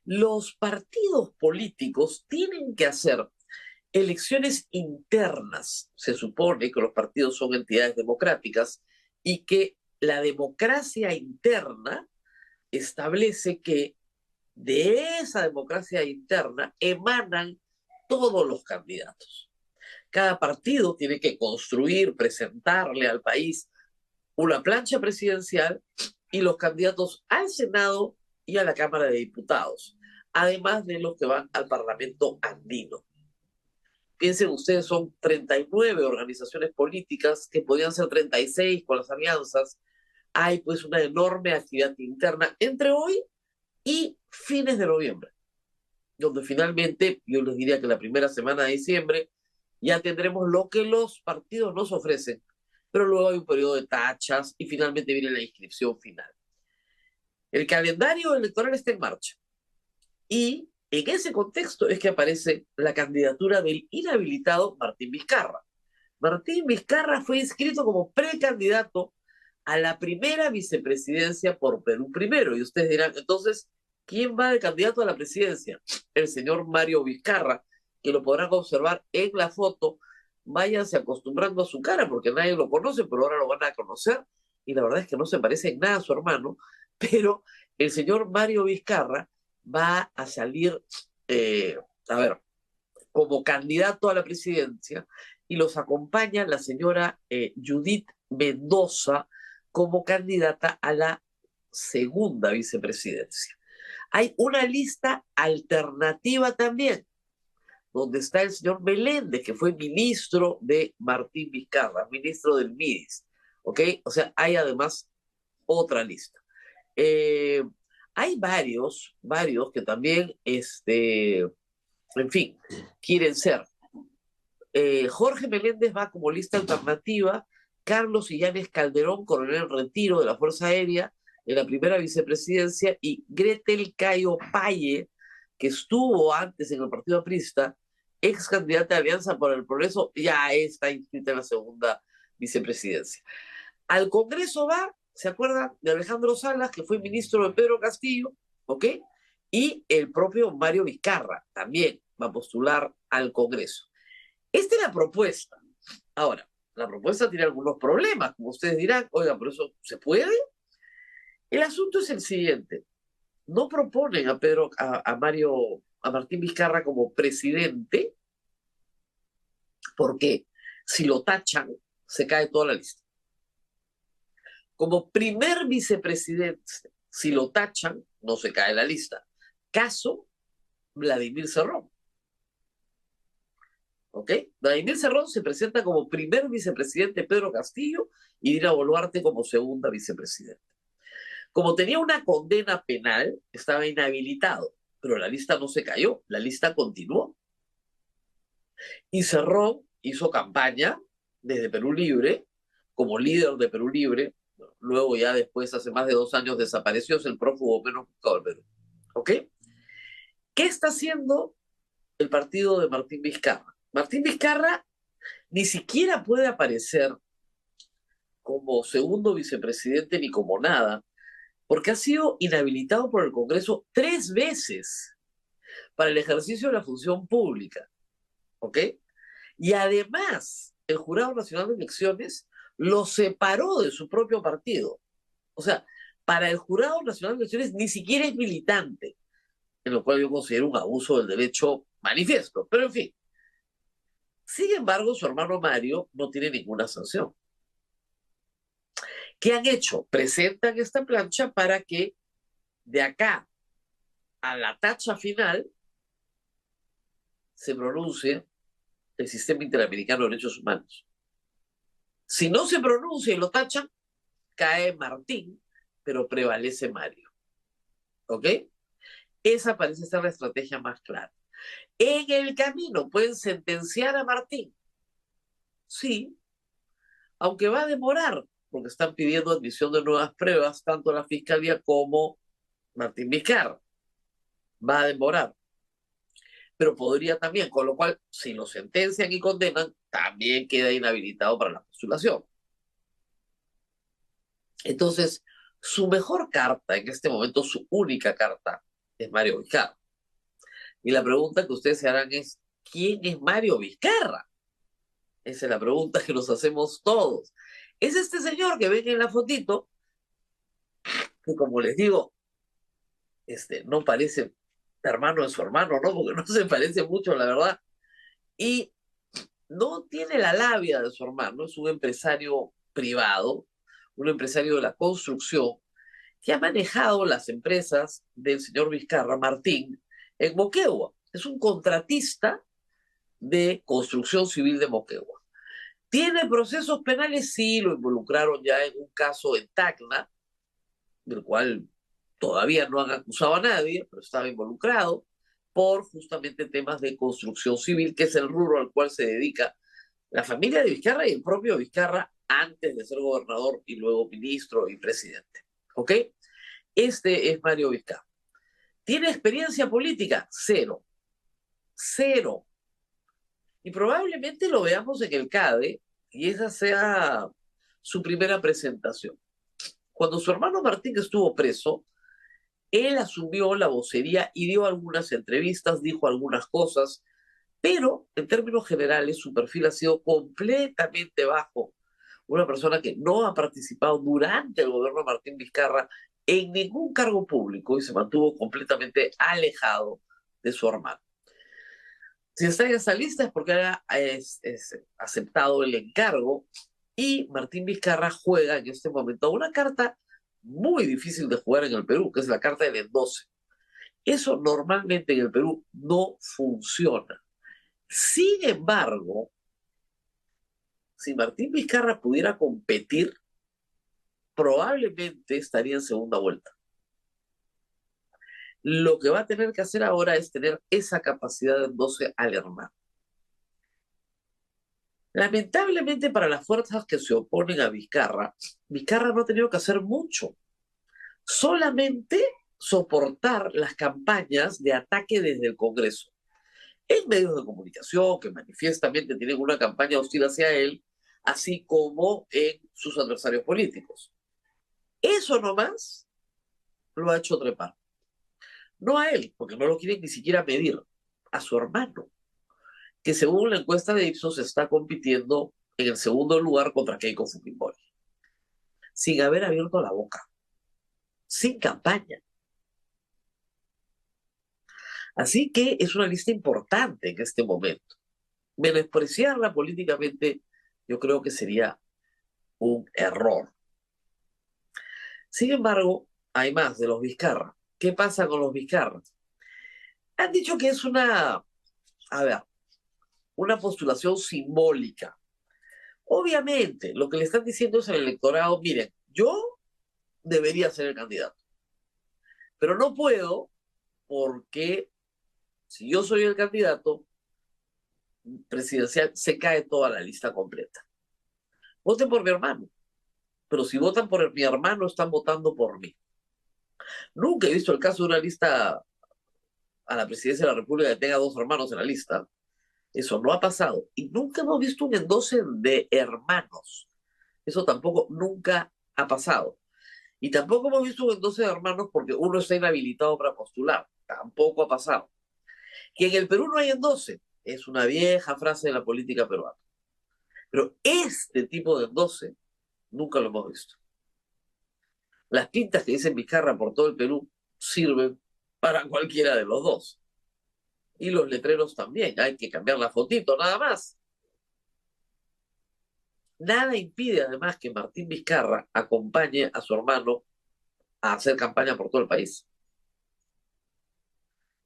Los partidos políticos tienen que hacer elecciones internas. Se supone que los partidos son entidades democráticas y que la democracia interna establece que de esa democracia interna emanan todos los candidatos. Cada partido tiene que construir, presentarle al país una plancha presidencial y los candidatos al Senado y a la Cámara de Diputados, además de los que van al Parlamento andino. Piensen ustedes, son 39 organizaciones políticas, que podían ser 36 con las alianzas. Hay pues una enorme actividad interna entre hoy y fines de noviembre, donde finalmente, yo les diría que la primera semana de diciembre, ya tendremos lo que los partidos nos ofrecen, pero luego hay un periodo de tachas y finalmente viene la inscripción final. El calendario electoral está en marcha y en ese contexto es que aparece la candidatura del inhabilitado Martín Vizcarra. Martín Vizcarra fue inscrito como precandidato a la primera vicepresidencia por Perú Primero. Y ustedes dirán, entonces, ¿quién va de candidato a la presidencia? El señor Mario Vizcarra, que lo podrán observar en la foto. Váyanse acostumbrando a su cara porque nadie lo conoce, pero ahora lo van a conocer. Y la verdad es que no se parece en nada a su hermano, pero el señor Mario Vizcarra va a salir, a ver, como candidato a la presidencia y los acompaña la señora Judith Mendoza como candidata a la segunda vicepresidencia. Hay una lista alternativa también, donde está el señor Meléndez, que fue ministro de Martín Vizcarra, ministro del MIDIS. ¿Ok? O sea, hay además otra lista. Eh, hay varios que también, en fin, quieren ser. Jorge Meléndez va como lista alternativa, Carlos Illanes Calderón, coronel en retiro de la Fuerza Aérea, en la primera vicepresidencia, y Gretel Cayo Paye, que estuvo antes en el Partido Aprista, ex candidata de Alianza por el Progreso, ya está inscrita en la segunda vicepresidencia. Al Congreso va, ¿se acuerdan de Alejandro Salas, que fue ministro de Pedro Castillo? ¿Ok? Y el propio Mario Vizcarra también va a postular al Congreso. Esta es la propuesta. Ahora, la propuesta tiene algunos problemas, como ustedes dirán, oiga, ¿pero eso se puede? El asunto es el siguiente. No proponen a Martín Vizcarra como presidente, porque si lo tachan, se cae toda la lista. Como primer vicepresidente, si lo tachan, no se cae la lista. Caso Vladimir Cerrón. ¿Ok? Vladimir Cerrón se presenta como primer vicepresidente Pedro Castillo y Dina Boluarte como segunda vicepresidenta. Como tenía una condena penal, estaba inhabilitado, pero la lista no se cayó, la lista continuó. Y Cerrón hizo campaña desde Perú Libre, como líder de Perú Libre. Luego ya después, hace más de 2 años, desapareció, es el prófugo menos buscado del Perú. ¿Ok? ¿Qué está haciendo el partido de Martín Vizcarra? Martín Vizcarra ni siquiera puede aparecer como segundo vicepresidente ni como nada, porque ha sido inhabilitado por el Congreso 3 veces para el ejercicio de la función pública. ¿Ok? Y además, el Jurado Nacional de Elecciones lo separó de su propio partido. O sea, para el Jurado Nacional de Elecciones ni siquiera es militante, en lo cual yo considero un abuso del derecho manifiesto. Pero en fin, sin embargo, su hermano Mario no tiene ninguna sanción. ¿Qué han hecho? Presentan esta plancha para que de acá a la tacha final se pronuncie el Sistema Interamericano de Derechos Humanos. Si no se pronuncia y lo tachan, cae Martín, pero prevalece Mario. ¿Ok? Esa parece ser la estrategia más clara. En el camino pueden sentenciar a Martín. Sí, aunque va a demorar, porque están pidiendo admisión de nuevas pruebas, tanto la Fiscalía como Martín Vizcarra. Va a demorar. Pero podría también, con lo cual, si lo sentencian y condenan, también queda inhabilitado para la postulación. Entonces, su mejor carta en este momento, su única carta, es Mario Vizcarra. Y la pregunta que ustedes se harán es, ¿quién es Mario Vizcarra? Esa es la pregunta que nos hacemos todos. Es este señor que ven en la fotito, que como les digo, no parece hermano de su hermano, ¿no? Porque no se parece mucho, la verdad. Y no tiene la labia de su hermano, es un empresario privado, un empresario de la construcción, que ha manejado las empresas del señor Vizcarra, Martín, en Moquegua. Es un contratista de construcción civil de Moquegua. ¿Tiene procesos penales? Sí, lo involucraron ya en un caso en Tacna, del cual todavía no han acusado a nadie, pero estaba involucrado por justamente temas de construcción civil, que es el rubro al cual se dedica la familia de Vizcarra y el propio Vizcarra antes de ser gobernador y luego ministro y presidente. ¿Ok? Este es Mario Vizcarra. ¿Tiene experiencia política? Cero. Cero. Y probablemente lo veamos en el CADE y esa sea su primera presentación. Cuando su hermano Martín estuvo preso, él asumió la vocería y dio algunas entrevistas, dijo algunas cosas, pero en términos generales su perfil ha sido completamente bajo. Una persona que no ha participado durante el gobierno de Martín Vizcarra en ningún cargo público y se mantuvo completamente alejado de su hermano. Si está en esa lista es porque ha aceptado el encargo y Martín Vizcarra juega en este momento una carta muy difícil de jugar en el Perú, que es la carta del endoce. Eso normalmente en el Perú no funciona. Sin embargo, si Martín Vizcarra pudiera competir, probablemente estaría en segunda vuelta. Lo que va a tener que hacer ahora es tener esa capacidad de endoce al hermano. Lamentablemente para las fuerzas que se oponen a Vizcarra, Vizcarra no ha tenido que hacer mucho. Solamente soportar las campañas de ataque desde el Congreso. En medios de comunicación que manifiestamente tienen una campaña hostil hacia él, así como en sus adversarios políticos. Eso nomás lo ha hecho trepar. No a él, porque no lo quieren ni siquiera medir, a su hermano, que según la encuesta de Ipsos está compitiendo en el segundo lugar contra Keiko Fujimori, sin haber abierto la boca, sin campaña. Así que es una lista importante en este momento. Menospreciarla políticamente yo creo que sería un error. Sin embargo, hay más de los Vizcarra. ¿Qué pasa con los Vizcarra? Han dicho que es una postulación simbólica. Obviamente, lo que le están diciendo es al electorado, miren, yo debería ser el candidato, pero no puedo porque si yo soy el candidato presidencial, se cae toda la lista completa. Voten por mi hermano, pero si votan por mi hermano, están votando por mí. Nunca he visto el caso de una lista a la presidencia de la República que tenga dos hermanos en la lista. Eso no ha pasado. Y nunca hemos visto un endoce de hermanos. Eso tampoco nunca ha pasado. Y tampoco hemos visto un endoce de hermanos porque uno está inhabilitado para postular. Tampoco ha pasado. Que en el Perú no hay endoce es una vieja frase de la política peruana. Pero este tipo de endoce nunca lo hemos visto. Las pintas que dicen Vizcarra por todo el Perú sirven para cualquiera de los dos. Y los letreros también. Hay que cambiar la fotito, nada más. Nada impide además que Martín Vizcarra acompañe a su hermano a hacer campaña por todo el país.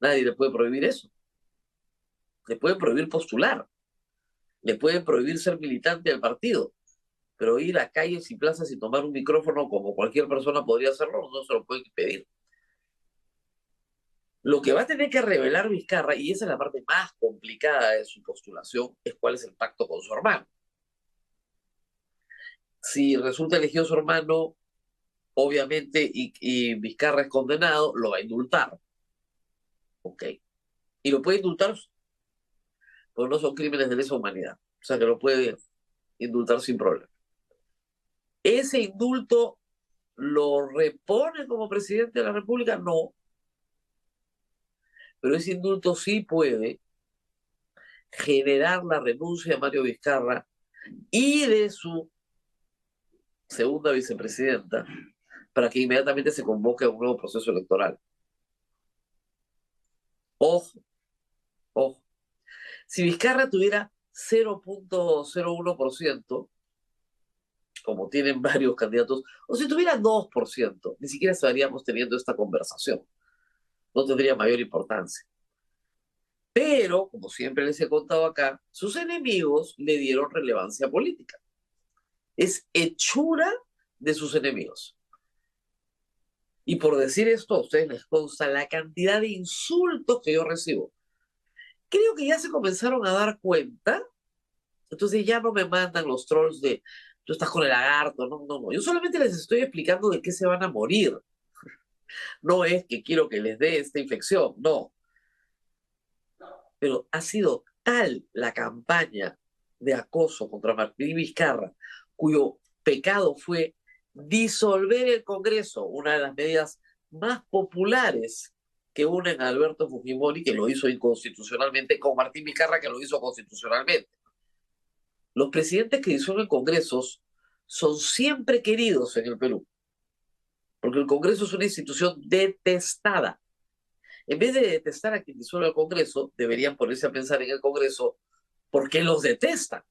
Nadie le puede prohibir eso. Le pueden prohibir postular. Le pueden prohibir ser militante del partido. Pero ir a calles y plazas y tomar un micrófono como cualquier persona podría hacerlo, no se lo pueden impedir. Lo que va a tener que revelar Vizcarra, y esa es la parte más complicada de su postulación, es cuál es el pacto con su hermano. Si resulta elegido su hermano, obviamente, y Vizcarra es condenado, lo va a indultar. ¿Ok? Y lo puede indultar, porque no son crímenes de lesa humanidad. O sea que lo puede indultar sin problema. ¿Ese indulto lo repone como presidente de la República? No. pero ese indulto sí puede generar la renuncia de Mario Vizcarra y de su segunda vicepresidenta para que inmediatamente se convoque a un nuevo proceso electoral. Ojo, ojo. Si Vizcarra tuviera 0,01%, como tienen varios candidatos, o si tuviera 2%, ni siquiera estaríamos teniendo esta conversación. No tendría mayor importancia. Pero, como siempre les he contado acá, sus enemigos le dieron relevancia política. Es hechura de sus enemigos. Y por decir esto, a ustedes les consta la cantidad de insultos que yo recibo. Creo que ya se comenzaron a dar cuenta, entonces ya no me mandan los trolls de tú estás con el lagarto, no, no, no. Yo solamente les estoy explicando de qué se van a morir. No es que quiero que les dé esta infección, no. Pero ha sido tal la campaña de acoso contra Martín Vizcarra, cuyo pecado fue disolver el Congreso, una de las medidas más populares que unen a Alberto Fujimori, que lo hizo inconstitucionalmente, con Martín Vizcarra, que lo hizo constitucionalmente. Los presidentes que disuelven congresos son siempre queridos en el Perú, porque el Congreso es una institución detestada. En vez de detestar a quien disuelve el Congreso, deberían ponerse a pensar en el Congreso por qué los detestan.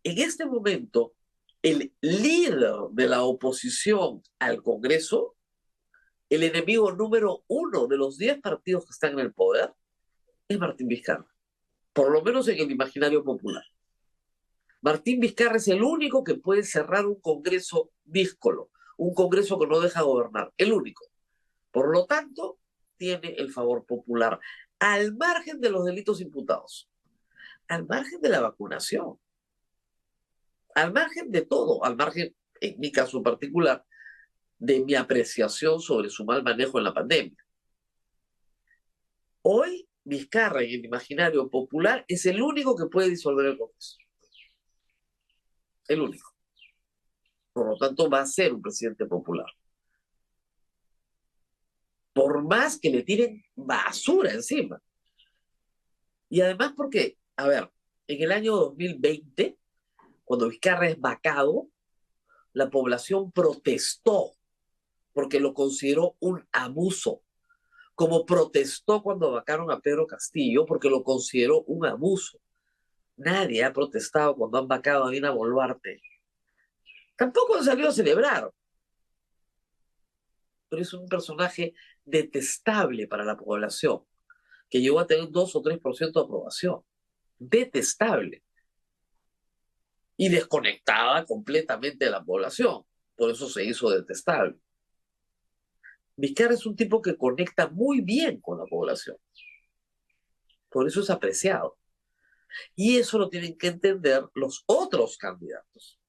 En este momento, el líder de la oposición al Congreso, el enemigo número uno de los 10 partidos que están en el poder, es Martín Vizcarra, por lo menos en el imaginario popular. Martín Vizcarra es el único que puede cerrar un Congreso díscolo, un Congreso que no deja gobernar, el único. Por lo tanto, tiene el favor popular, al margen de los delitos imputados, al margen de la vacunación, al margen de todo, al margen, en mi caso particular, de mi apreciación sobre su mal manejo en la pandemia. Hoy, Vizcarra, en el imaginario popular, es el único que puede disolver el Congreso. El único. Por lo tanto, va a ser un presidente popular. Por más que le tiren basura encima. Y además porque, a ver, en el año 2020, cuando Vizcarra es vacado, la población protestó porque lo consideró un abuso, como protestó cuando vacaron a Pedro Castillo porque lo consideró un abuso. Nadie ha protestado cuando han vacado a Dina Boluarte. Tampoco han salido a celebrar, pero es un personaje detestable para la población, que llegó a tener 2 o 3% de aprobación. Detestable. Y desconectada completamente de la población. Por eso se hizo detestable. Vizcarra es un tipo que conecta muy bien con la población. Por eso es apreciado. Y eso lo tienen que entender los otros candidatos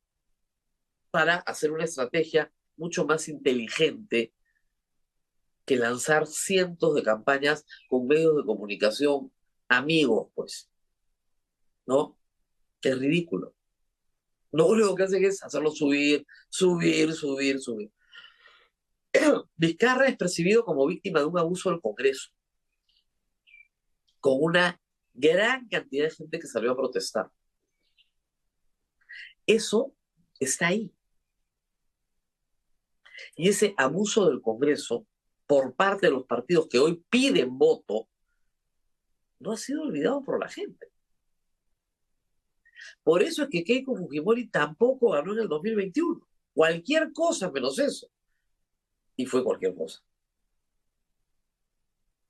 para hacer una estrategia mucho más inteligente que lanzar cientos de campañas con medios de comunicación amigos, pues, ¿no? Es ridículo. Lo único que hacen es hacerlo subir, subir, subir, subir. Vizcarra es percibido como víctima de un abuso del Congreso, con una gran cantidad de gente que salió a protestar. Eso está ahí. Y ese abuso del Congreso por parte de los partidos que hoy piden voto no ha sido olvidado por la gente. Por eso es que Keiko Fujimori tampoco ganó en el 2021. Cualquier cosa menos eso. Y fue cualquier cosa.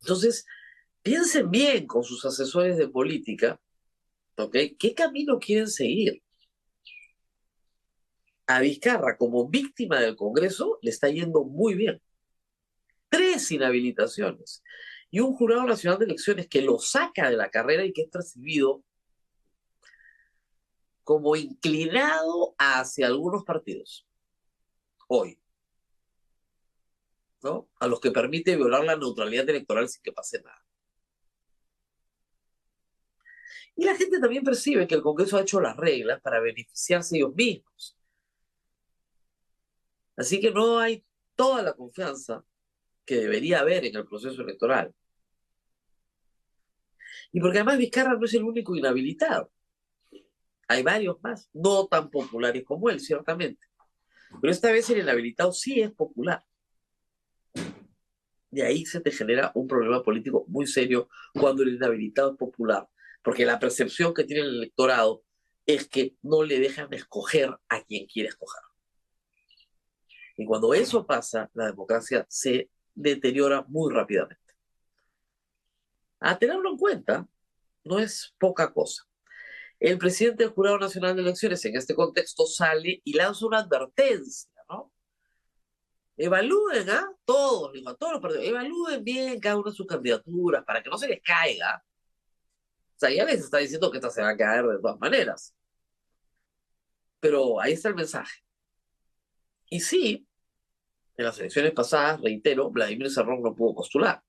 Entonces, piensen bien con sus asesores de política, ¿ok? ¿Qué camino quieren seguir? A Vizcarra, como víctima del Congreso, le está yendo muy bien. 3 inhabilitaciones. Y un jurado nacional de elecciones que lo saca de la carrera y que es recibido como inclinado hacia algunos partidos. Hoy. ¿No? A los que permite violar la neutralidad electoral sin que pase nada. Y la gente también percibe que el Congreso ha hecho las reglas para beneficiarse ellos mismos. Así que no hay toda la confianza que debería haber en el proceso electoral. Y porque además Vizcarra no es el único inhabilitado. Hay varios más, no tan populares como él, ciertamente. Pero esta vez el inhabilitado sí es popular. De ahí se te genera un problema político muy serio cuando el inhabilitado es popular. Porque la percepción que tiene el electorado es que no le dejan escoger a quien quiere escoger. Y cuando eso pasa, la democracia se deteriora muy rápidamente. A tenerlo en cuenta, no es poca cosa. El presidente del Jurado Nacional de Elecciones en este contexto sale y lanza una advertencia, ¿no? Evalúen, ¿ah? Todos, digo, a todos los partidos, evalúen bien cada una de sus candidaturas para que no se les caiga. O sea, ya les está diciendo que esta se va a caer de todas maneras. Pero ahí está el mensaje. Y sí, en las elecciones pasadas, reitero, Vladimir Cerrón no pudo postular.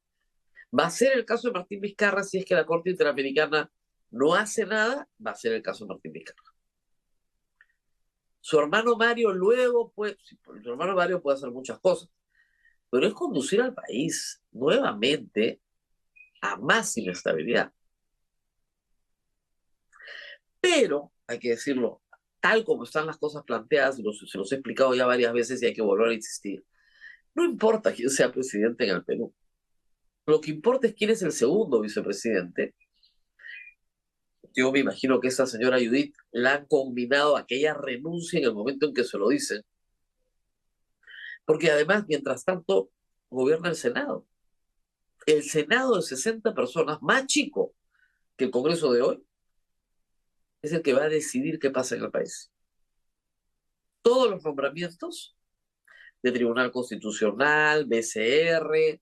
Va a ser el caso de Martín Vizcarra si es que la Corte Interamericana no hace nada, va a ser el caso de Martín Vizcarra. Su hermano Mario luego puede, su hermano Mario puede hacer muchas cosas, pero es conducir al país nuevamente a más inestabilidad. Pero, hay que decirlo, tal como están las cosas planteadas, se los he explicado ya varias veces y hay que volver a insistir, no importa quién sea presidente en el Perú. Lo que importa es quién es el segundo vicepresidente. Yo me imagino que esta señora Judith la han combinado a que ella renuncie en el momento en que se lo dicen, porque además, mientras tanto, gobierna el Senado. El Senado de 60 personas, más chico que el Congreso de hoy, es el que va a decidir qué pasa en el país. Todos los nombramientos de Tribunal Constitucional, BCR,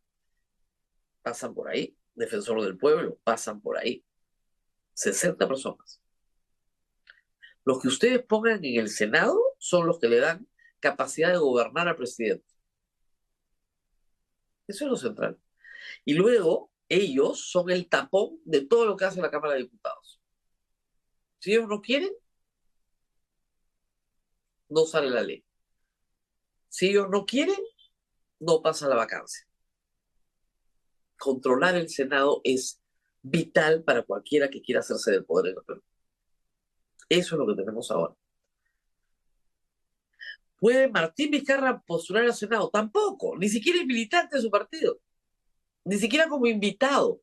pasan por ahí. Defensor del Pueblo, pasan por ahí. 60 personas. Los que ustedes pongan en el Senado son los que le dan capacidad de gobernar al presidente. Eso es lo central. Y luego, ellos son el tapón de todo lo que hace la Cámara de Diputados. Si ellos no quieren, no sale la ley. Si ellos no quieren, no pasa la vacancia. Controlar el Senado es vital para cualquiera que quiera hacerse del poder en el Perú. Eso es lo que tenemos ahora. ¿Puede Martín Vizcarra postular al Senado? Tampoco, ni siquiera es militante de su partido, ni siquiera como invitado,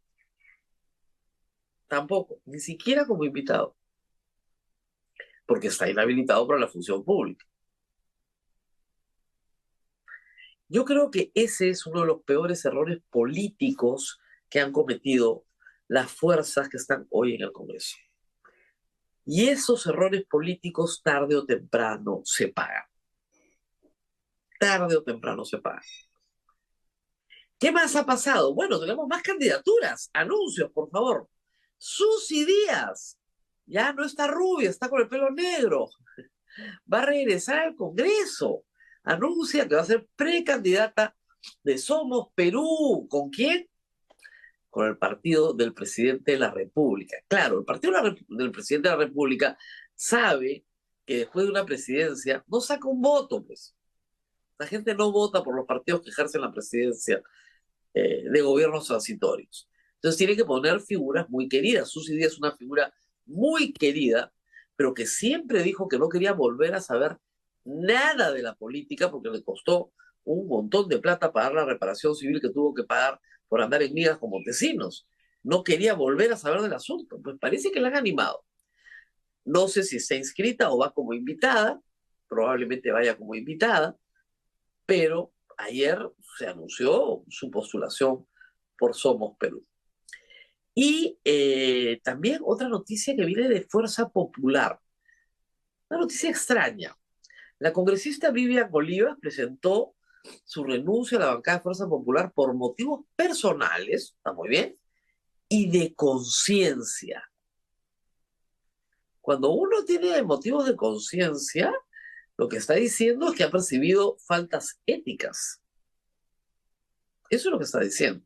tampoco, ni siquiera como invitado, porque está inhabilitado para la función pública. Yo creo que ese es uno de los peores errores políticos que han cometido las fuerzas que están hoy en el Congreso. Y esos errores políticos tarde o temprano se pagan. Tarde o temprano se pagan. ¿Qué más ha pasado? Bueno, tenemos más candidaturas. Anuncios, por favor. Susy Díaz. Ya no está rubia, está con el pelo negro. Va a regresar al Congreso. Anuncia que va a ser precandidata de Somos Perú. ¿Con quién? Con el partido del presidente de la República. Claro, el partido del presidente de la República sabe que después de una presidencia no saca un voto, pues. La gente no vota por los partidos que ejercen la presidencia de gobiernos transitorios. Entonces tiene que poner figuras muy queridas. Susy Díaz es una figura muy querida, pero que siempre dijo que no quería volver a saber nada de la política porque le costó un montón de plata pagar la reparación civil que tuvo que pagar por andar en migas con Montesinos. No quería volver a saber del asunto. Pues parece que la han animado. No sé si está inscrita o va como invitada, probablemente vaya como invitada, pero ayer se anunció su postulación por Somos Perú. Y también otra noticia que viene de Fuerza Popular, una noticia extraña. La congresista Vivian Bolívar presentó su renuncia a la bancada de Fuerza Popular por motivos personales, está muy bien, y de conciencia. Cuando uno tiene motivos de conciencia, lo que está diciendo es que ha percibido faltas éticas. Eso es lo que está diciendo.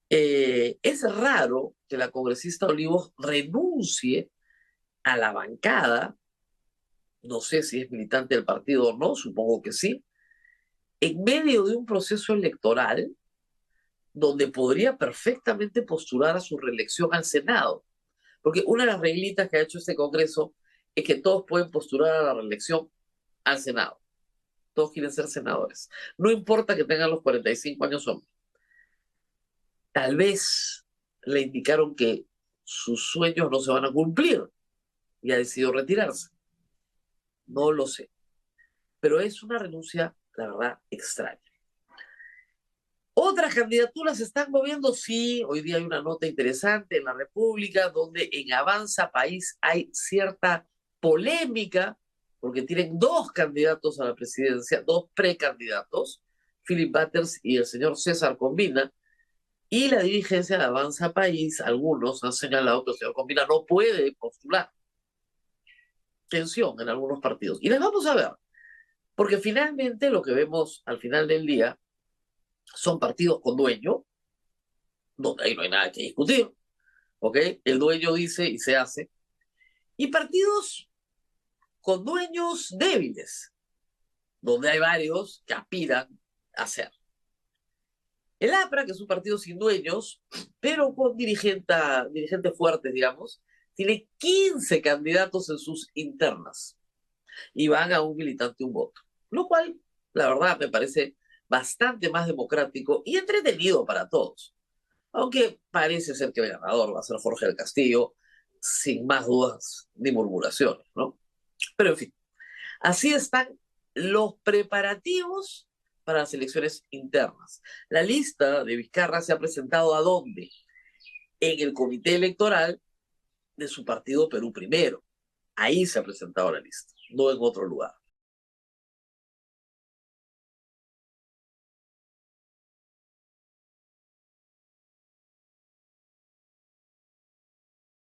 Es raro que la congresista Olivos renuncie a la bancada, no sé si es militante del partido o no, supongo que sí, en medio de un proceso electoral donde podría perfectamente postular a su reelección al Senado. Porque una de las reglitas que ha hecho este Congreso es que todos pueden postular a la reelección al Senado. Todos quieren ser senadores. No importa que tengan los 45 años o no. Tal vez le indicaron que sus sueños no se van a cumplir y ha decidido retirarse. No lo sé. Pero es una renuncia, la verdad, extraña. Otras candidaturas se están moviendo, sí. Hoy día hay una nota interesante en la República donde en Avanza País hay cierta polémica porque tienen dos candidatos a la presidencia, dos precandidatos, Philip Butters y el señor César Combina, y la dirigencia de Avanza País, algunos han señalado que el señor Combina no puede postular. Tensión en algunos partidos. Y les vamos a ver, porque finalmente lo que vemos al final del día son partidos con dueño, donde ahí no hay nada que discutir, ¿ok? El dueño dice y se hace. Y partidos con dueños débiles, donde hay varios que aspiran a ser. El APRA, que es un partido sin dueños, pero con dirigentes fuertes, digamos, tiene 15 candidatos en sus internas y van a un militante un voto. Lo cual, la verdad, me parece bastante más democrático y entretenido para todos. Aunque parece ser que el ganador va a ser Jorge del Castillo, sin más dudas ni murmuraciones, ¿no? Pero en fin, así están los preparativos para las elecciones internas. La lista de Vizcarra se ha presentado ¿a dónde? En el comité electoral de su partido Perú Primero. Ahí se ha presentado la lista, no en otro lugar.